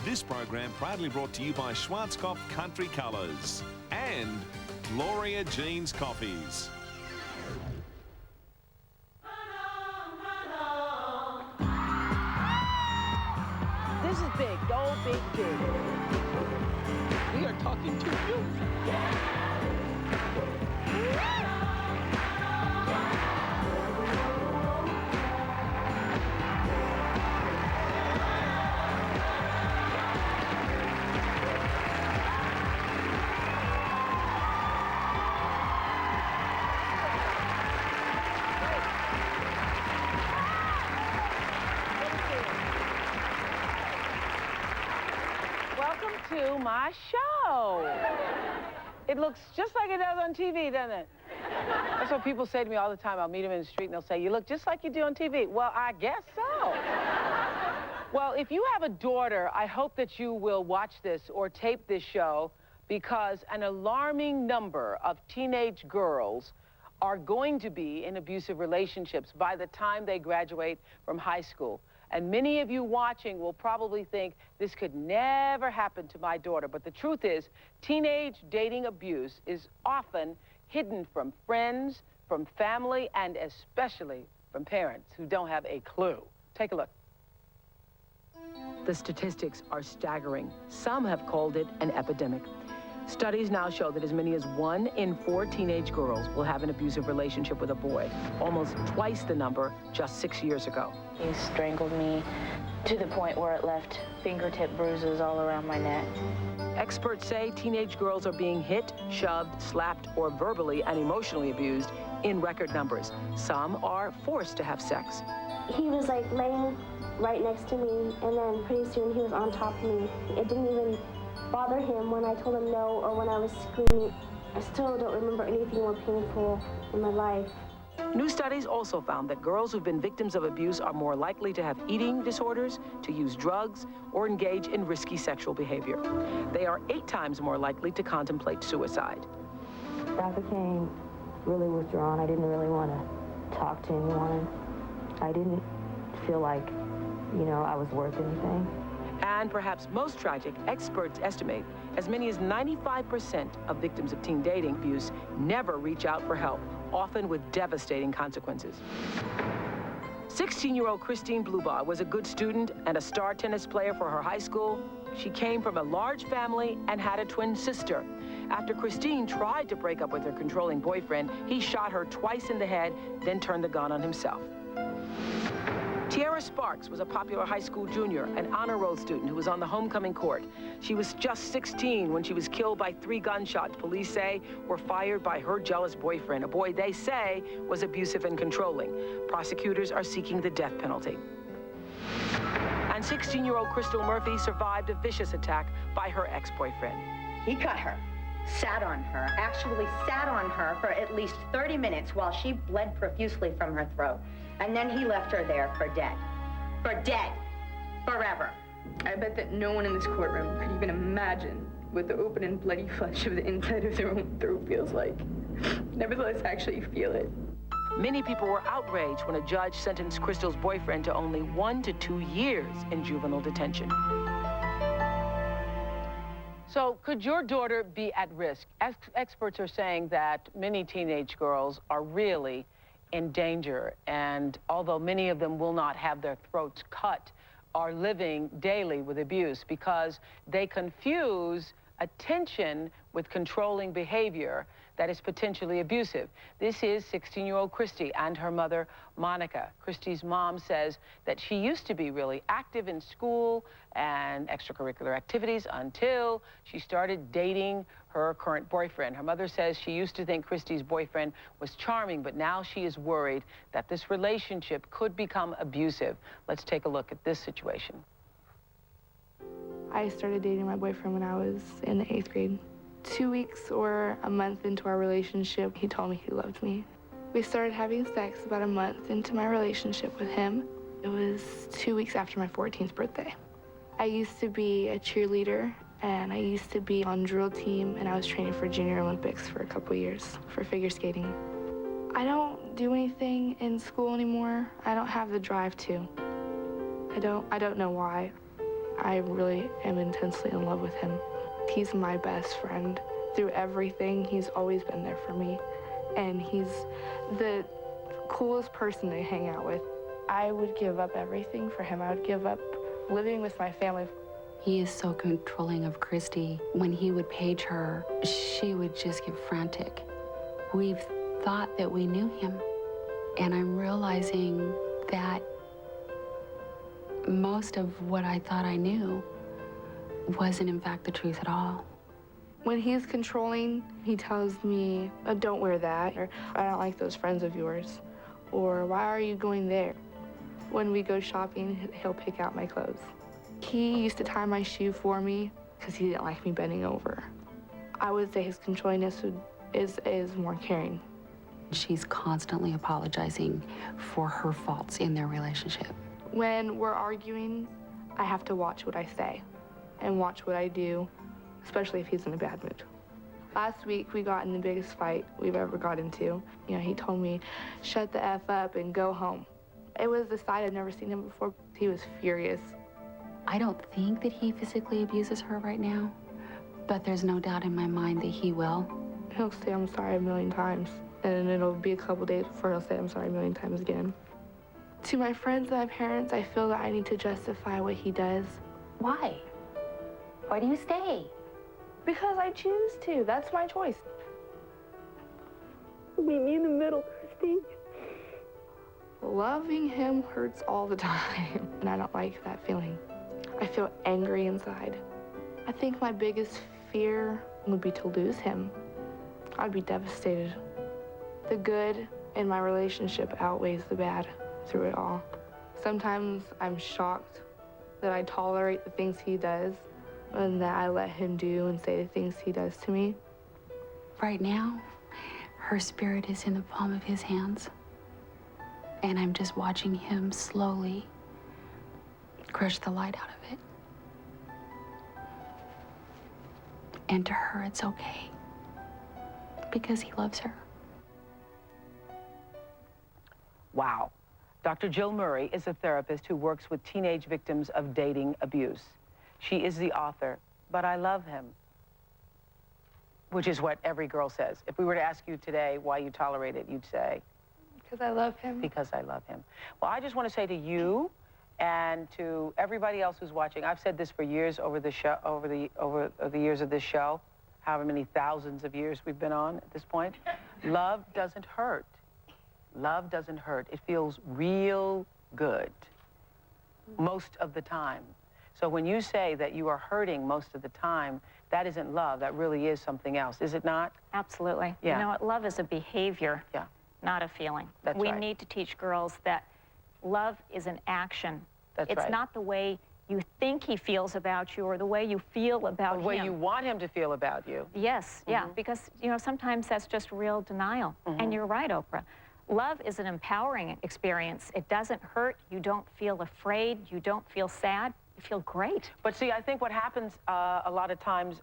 This program proudly brought to you by Schwarzkopf Country Colours and Gloria Jean's Coffees. This is big, old big. We are talking to you. Welcome to my show. It looks just like it does on TV, doesn't it? That's what people say to me all the time. I'll meet them in the street and they'll say, you look just like you do on TV. Well, I guess so. Well, if you have a daughter, I hope that you will watch this or tape this show, because an alarming number of teenage girls are going to be in abusive relationships by the time they graduate from high school. And many of you watching will probably think this could never happen to my daughter. But the truth is, teenage dating abuse is often hidden from friends, from family, and especially from parents who don't have a clue. Take a look. The statistics are staggering. Some have called it an epidemic. Studies now show that as many as 1 in 4 teenage girls will have an abusive relationship with a boy, almost twice the number just 6 years ago. He strangled me to the point where it left fingertip bruises all around my neck. Experts say teenage girls are being hit, shoved, slapped, or verbally and emotionally abused in record numbers. Some are forced to have sex. He was like laying right next to me, and then pretty soon he was on top of me. It didn't even bother him when I told him no or when I was screaming. I still don't remember anything more painful in my life. New studies also found that girls who've been victims of abuse are more likely to have eating disorders, to use drugs, or engage in risky sexual behavior. They are 8 times more likely to contemplate suicide. I became really withdrawn. I didn't really want to talk to anyone. I didn't feel like, I was worth anything. And perhaps most tragic, experts estimate as many as 95% of victims of teen dating abuse never reach out for help, often with devastating consequences. 16-year-old Christine Blubaugh was a good student and a star tennis player for her high school. She came from a large family and had a twin sister. After Christine tried to break up with her controlling boyfriend, he shot her twice in the head, then turned the gun on himself. Tiara Sparks was a popular high school junior, an honor roll student who was on the homecoming court. She was just 16 when she was killed by 3 gunshots police say were fired by her jealous boyfriend, a boy they say was abusive and controlling. Prosecutors are seeking the death penalty. And 16-year-old Crystal Murphy survived a vicious attack by her ex-boyfriend. He cut her, actually sat on her for at least 30 minutes while she bled profusely from her throat. And then he left her there for dead. For dead. Forever. I bet that no one in this courtroom could even imagine what the open and bloody flesh of the inside of their own throat feels like. Nevertheless, actually feel it. Many people were outraged when a judge sentenced Crystal's boyfriend to only 1 to 2 years in juvenile detention. So could your daughter be at risk? Experts are saying that many teenage girls are really in danger, and although many of them will not have their throats cut, are living daily with abuse because they confuse attention with controlling behavior that is potentially abusive. This is 16-year-old Christy and her mother, Monica. Christy's mom says that she used to be really active in school and extracurricular activities until she started dating her current boyfriend. Her mother says she used to think Christy's boyfriend was charming, but now she is worried that this relationship could become abusive. Let's take a look at this situation. I started dating my boyfriend when I was in the 8th grade. 2 weeks or a month into our relationship, he told me he loved me. We started having sex about a month into my relationship with him. It was 2 weeks after my 14th birthday. I used to be a cheerleader, and I used to be on drill team, and I was training for Junior Olympics for a couple years for figure skating. I don't do anything in school anymore. I don't have the drive to. I don't know why. I really am intensely in love with him. He's my best friend. Through everything, he's always been there for me. And he's the coolest person to hang out with. I would give up everything for him. I would give up living with my family. He is so controlling of Christy. When he would page her, she would just get frantic. We've thought that we knew him, and I'm realizing that most of what I thought I knew wasn't in fact the truth at all. When he's controlling, he tells me, oh, don't wear that, or I don't like those friends of yours, or why are you going there? When we go shopping, he'll pick out my clothes. He used to tie my shoe for me because he didn't like me bending over. I would say his controllingness is more caring. She's constantly apologizing for her faults in their relationship. When we're arguing, I have to watch what I say and watch what I do, especially if he's in a bad mood. Last week, we got in the biggest fight we've ever got into. You know, he told me, shut the F up and go home. It was the side I'd never seen him before. He was furious. I don't think that he physically abuses her right now, but there's no doubt in my mind that he will. He'll say I'm sorry a million times, and it'll be a couple days before he'll say I'm sorry a million times again. To my friends and my parents, I feel that I need to justify what he does. Why? Why do you stay? Because I choose to. That's my choice. Meet me in the middle, Christy. Loving him hurts all the time, and I don't like that feeling. I feel angry inside. I think my biggest fear would be to lose him. I'd be devastated. The good in my relationship outweighs the bad through it all. Sometimes I'm shocked that I tolerate the things he does and that I let him do and say the things he does to me. Right now, her spirit is in the palm of his hands, and I'm just watching him slowly crush the light out of it. And to her, it's okay, because he loves her. Wow. Dr. Jill Murray is a therapist who works with teenage victims of dating abuse. She is the author, but I love him, which is what every girl says. If we were to ask you today why you tolerate it, you'd say, because I love him. because I love him. Well, I just want to say to you and to everybody else who's watching, I've said this for years over the show, over the years of this show, however many thousands of years we've been on at this point. Love doesn't hurt. Love doesn't hurt. It feels real good most of the time. So when you say that you are hurting most of the time, that isn't love. That really is something else, is it not? Absolutely. Yeah. You know what? Love is a behavior, Yeah. not a feeling. That's we right. need to teach girls that love is an action. That's it's right. not the way you think he feels about you or the way you feel about The him. way you want him to feel about you. Yes, yeah, because, you know, sometimes that's just real denial. And you're right, Oprah. Love is an empowering experience. It doesn't hurt. You don't feel afraid. You don't feel sad. You feel great. But see, I think what happens a lot of times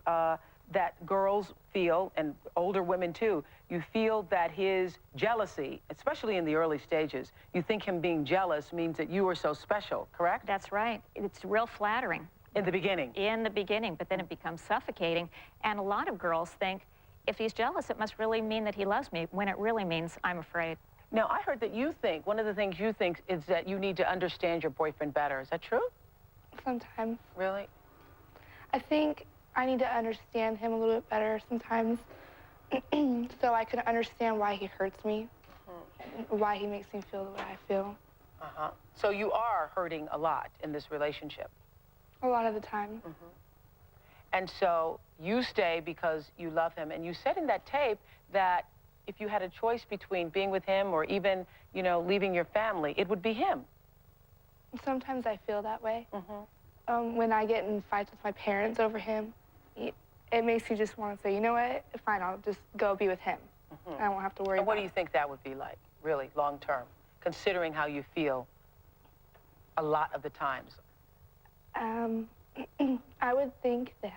that girls feel, and older women too, you feel that his jealousy, especially in the early stages, you think him being jealous means that you are so special, correct? That's right. It's real flattering. In the beginning. In the beginning, but then it becomes suffocating. And a lot of girls think, if he's jealous, it must really mean that he loves me, when it really means I'm afraid. Now, I heard that you think, one of the things you think is that you need to understand your boyfriend better. Is that true? Sometimes. Really? I think I need to understand him a little bit better sometimes so I can understand why he hurts me, why he makes me feel the way I feel. Uh-huh. So you are hurting a lot in this relationship. A lot of the time. And so you stay because you love him. And you said in that tape that if you had a choice between being with him or even, you know, leaving your family, it would be him. Sometimes I feel that way. When I get in fights with my parents over him, it makes you just want to say, you know what, fine, I'll just go be with him. I won't have to worry And about what do you think that would be like, really, long term, considering how you feel a lot of the times? I would think that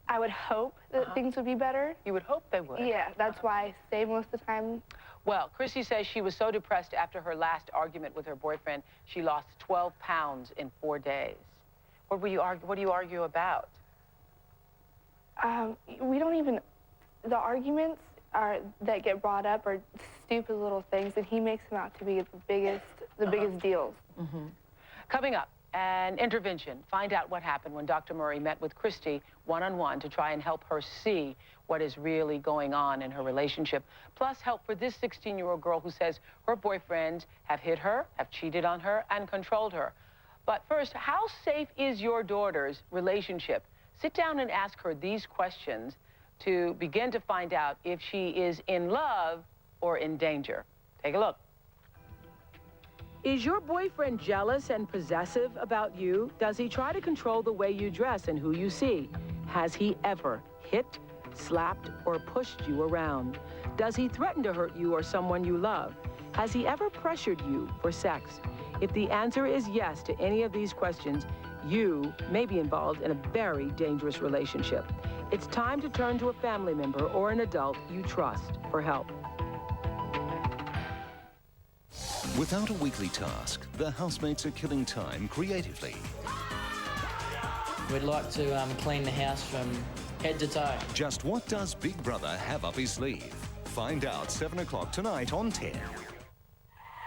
I would hope that things would be better. You would hope they would. Yeah, that's why I stay most of the time. Well, Christy says she was so depressed after her last argument with her boyfriend, she lost 12 pounds in 4 days. What do you argue about? We don't even, the arguments that get brought up are stupid little things, and he makes them out to be the biggest deals. Coming up, an intervention. Find out what happened when Dr. Murray met with Christy one-on-one to try and help her see what is really going on in her relationship. Plus, help for this 16-year-old girl who says her boyfriends have hit her, have cheated on her, and controlled her. But first, how safe is your daughter's relationship? Sit down and ask her these questions to begin to find out if she is in love or in danger. Take a look. Is your boyfriend jealous and possessive about you? Does he try to control the way you dress and who you see? Has he ever hit, slapped, or pushed you around? Does he threaten to hurt you or someone you love? Has he ever pressured you for sex? If the answer is yes to any of these questions, you may be involved in a very dangerous relationship. It's time to turn to a family member or an adult you trust for help. Without a weekly task, the housemates are killing time creatively. We'd like to clean the house from head to toe. Just what does Big Brother have up his sleeve? Find out 7 o'clock tonight on 10.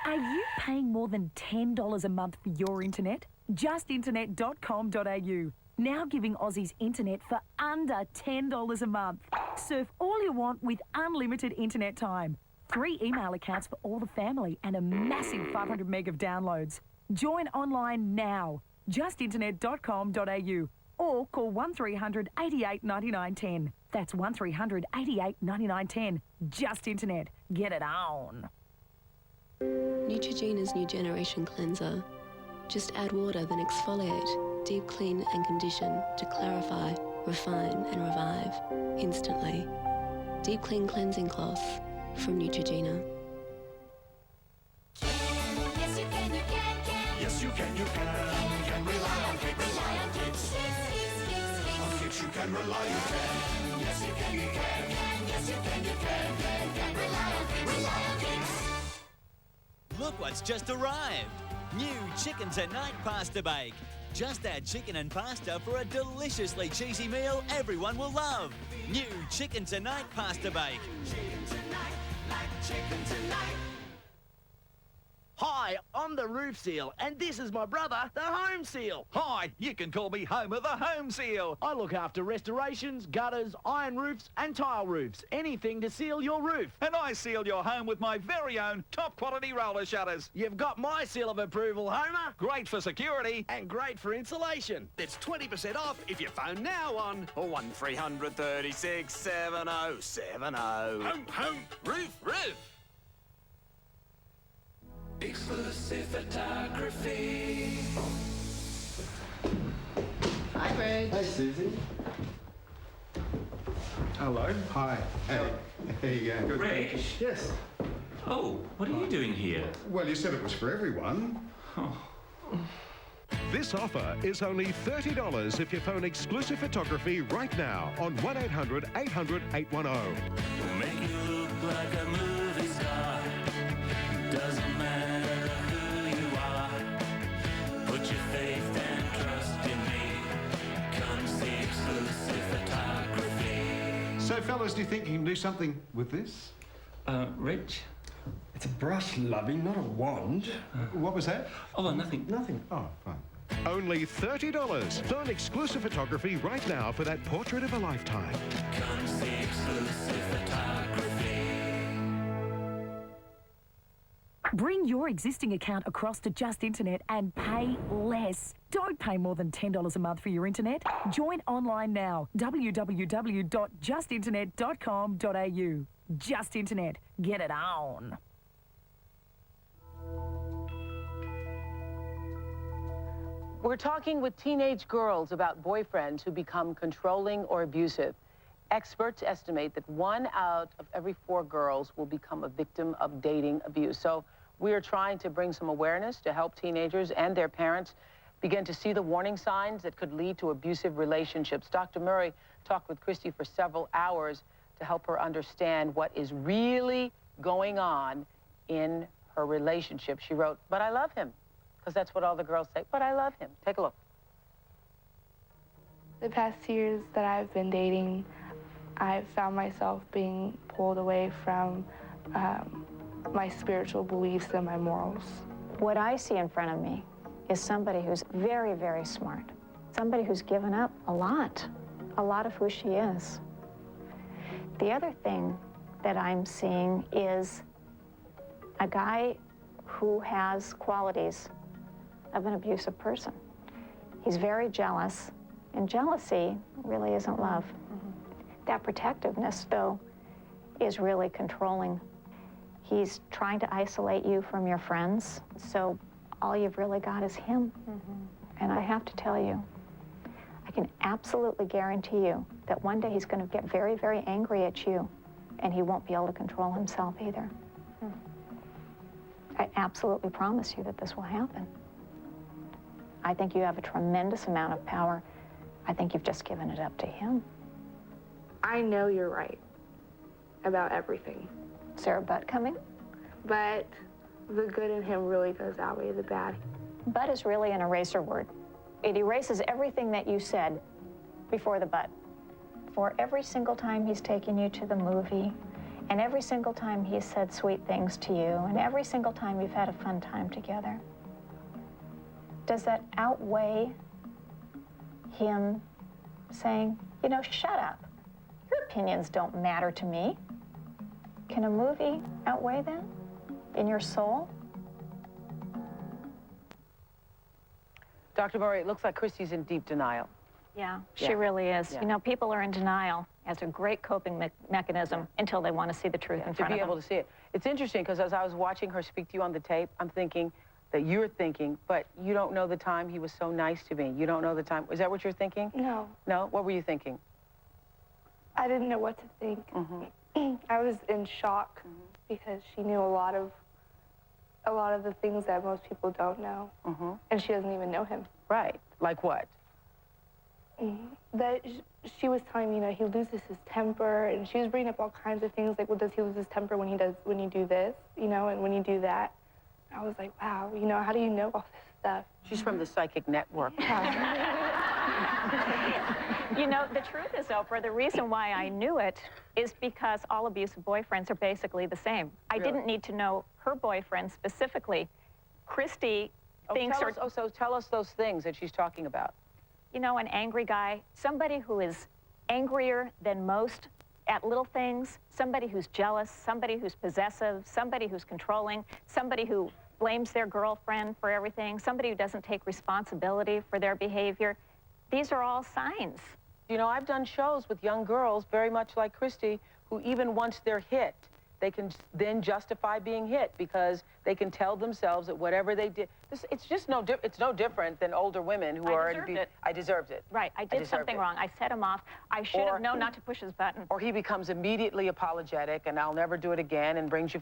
Are you paying more than $10 a month for your internet? Justinternet.com.au. Now giving Aussies internet for under $10 a month. Surf all you want with unlimited internet time. 3 email accounts for all the family and a massive 500 meg of downloads. Join online now. Justinternet.com.au or call 1300 88 99 10. That's 1300 88 99 10. Just Internet. Get it on. Neutrogena's new generation cleanser. Just add water, then exfoliate, deep clean and condition to clarify, refine and revive instantly. Deep clean cleansing cloth from Neutrogena. Yes, you can, you can, can. Yes, you can, you can rely on Kicks. Rely on Kicks. On Kicks you can rely, you can. Yes, you can, you can. Yes, you can, you can. Rely on Kicks. Rely on Kicks. Look what's just arrived. New Chicken Tonight Pasta Bake. Just add chicken and pasta for a deliciously cheesy meal everyone will love. New Chicken Tonight Pasta Bake. Chicken tonight, like chicken tonight. Hi, I'm the Roof Seal, and this is my brother, the Home Seal. Hi, you can call me Homer the Home Seal. I look after restorations, gutters, iron roofs, and tile roofs. Anything to seal your roof. And I seal your home with my very own top-quality roller shutters. You've got my seal of approval, Homer. Great for security. And great for insulation. It's 20% off if you phone now on 1300 36 7070. Home, roof. Exclusive photography. Hi, Reg. Hey, Susie. Hello. Hi. Hey. There you go. Good. Reg? Yes. Oh, what are you doing here? Well, you said it was for everyone. Oh. This offer is only $30 if you phone Exclusive Photography right now on 1-800-800-810. We'll make you look like a movie star. Doesn't matter who you are. Put your faith and trust in me. Come see Exclusive Photography. So, fellas, do you think you can do something with this? Reg? It's a brush, lovey, not a wand. What was that? Oh, nothing. Nothing. Oh, fine. Only $30. Phone Exclusive Photography right now for that portrait of a lifetime. Come see Exclusive Photography. Bring your existing account across to Just Internet and pay less. Don't pay more than $10 a month for your internet. Join online now. www.justinternet.com.au. Just Internet. Get it on. We're talking with teenage girls about boyfriends who become controlling or abusive. Experts estimate that 1 out of every 4 girls will become a victim of dating abuse. So we are trying to bring some awareness to help teenagers and their parents begin to see the warning signs that could lead to abusive relationships. Dr. Murray talked with Christy for several hours to help her understand what is really going on in her relationship. She wrote, "But I love him," because that's what all the girls say, "But I love him." Take a look. The past 2 years that I've been dating, I've found myself being pulled away from my spiritual beliefs and my morals. What I see in front of me is somebody who's very, very smart. Somebody who's given up a lot of who she is. The other thing that I'm seeing is a guy who has qualities of an abusive person. He's very jealous, and jealousy really isn't love. That protectiveness, though, is really controlling. He's trying to isolate you from your friends, so all you've really got is him. And I have to tell you, I can absolutely guarantee you that one day he's going to get very, very angry at you, and he won't be able to control himself either. I absolutely promise you that this will happen. I think you have a tremendous amount of power. I think you've just given it up to him. I know you're right about everything. Is there a but coming? But the good in him really does outweigh the bad. But is really an eraser word. It erases everything that you said before the but. For every single time he's taken you to the movie, and every single time he's said sweet things to you, and every single time you've had a fun time together, does that outweigh him saying, you know, shut up. Your opinions don't matter to me. Can a movie outweigh that in your soul? Dr. Murray, it looks like Christy's in deep denial. Yeah, she really is. Yeah. You know, people are in denial as a great coping mechanism until they want to see the truth in front of them. To be able to see it. It's interesting because as I was watching her speak to you on the tape, I'm thinking that you're thinking, but you don't know the time he was so nice to me. You don't know the time. Is that what you're thinking? No. No? What were you thinking? I didn't know what to think. I was in shock because she knew a lot of the things that most people don't know. And she doesn't even know him. Right. Like what? That she was telling me, you know, he loses his temper, and she was bringing up all kinds of things like, well, does he lose his temper when you do this, you know, and when you do that? I was like, wow, you know, how do you know all this stuff? She's from the Psychic Network. You know, the truth is, Oprah, the reason why I knew it is because all abusive boyfriends are basically the same. I didn't need to know her boyfriend specifically. Christy thinks... So tell us those things that she's talking about. You know, an angry guy, somebody who is angrier than most at little things, somebody who's jealous, somebody who's possessive, somebody who's controlling, somebody who blames their girlfriend for everything, somebody who doesn't take responsibility for their behavior. These are all signs. You know, I've done shows with young girls, very much like Christy, who even once they're hit, they can then justify being hit because they can tell themselves that whatever they did, it's just no different than older women who are... I deserved it. Right, I did something wrong. I set him off. I should have known not to push his button. Or he becomes immediately apologetic and I'll never do it again and brings you...